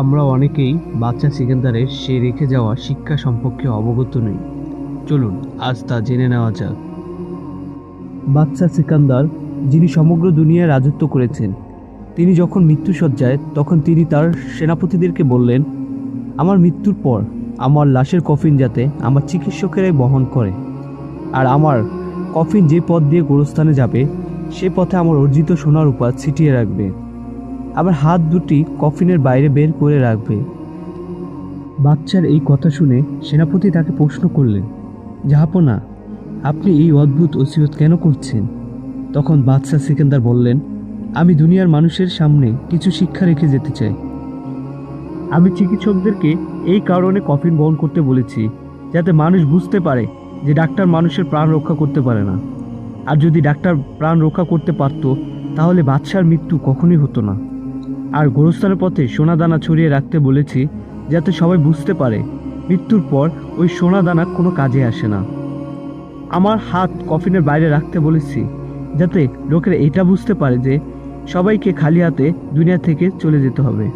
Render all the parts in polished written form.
আমরা অনেকেই বাচ্চা সিকান্দারের সে রেখে যাওয়া শিক্ষা সম্পর্কে অবগত নই। চলুন আজ তা জেনে নেওয়া যাক। বাচ্চা সিকান্দার, যিনি সমগ্র দুনিয়ায় রাজত্ব করেছেন, তিনি যখন মৃত্যুশয্যায় তখন তিনি তার সেনাপতিদেরকে বললেন, আমার মৃত্যুর পর আমার লাশের কফিন যাতে আমার চিকিৎসকেরাই বহন করে, আর আমার কফিন যে পথ দিয়ে গোরস্থানে যাবে সে পথে আমার অর্জিত সোনার উপর ছিটিয়ে রাখবে, আবার হাত দুটি কফিনের বাইরে বের করে রাখবে। বাচ্চার এই কথা শুনে সেনাপতি তাকে প্রশ্ন করলেন, জাহাপনা, আপনি এই অদ্ভুত ওসিয়ত কেন করছেন? তখন বাদশাহ সিকান্দার বললেন, আমি দুনিয়ার মানুষের সামনে কিছু শিক্ষা রেখে যেতে চাই। আমি চিকিৎসকদেরকে এই কারণে কফিন বহন করতে বলেছি, যাতে মানুষ বুঝতে পারে যে ডাক্তার মানুষের প্রাণ রক্ষা করতে পারে না। আর যদি ডাক্তার প্রাণ রক্ষা করতে পারত, তাহলে বাদশার মৃত্যু কখনোই হতো না। আর গোরস্থানের পথে সোনা দানা ছড়িয়ে রাখতে বলেছি, যাতে সবাই বুঝতে পারে মৃত্যুর পর ওই সোনা দানা কোনো কাজে আসে না। আমার হাত কফিনের বাইরে রাখতে বলেছি, যাতে লোকেরা এটা বুঝতে পারে যে সবাইকে খালি হাতে দুনিয়া থেকে চলে যেতে হবে।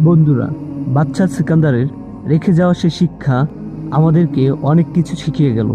বন্ধুরা, বাচ্চা সিকান্দারের রেখে যাওয়া সে শিক্ষা আমাদেরকে অনেক কিছু শিখিয়ে গেল।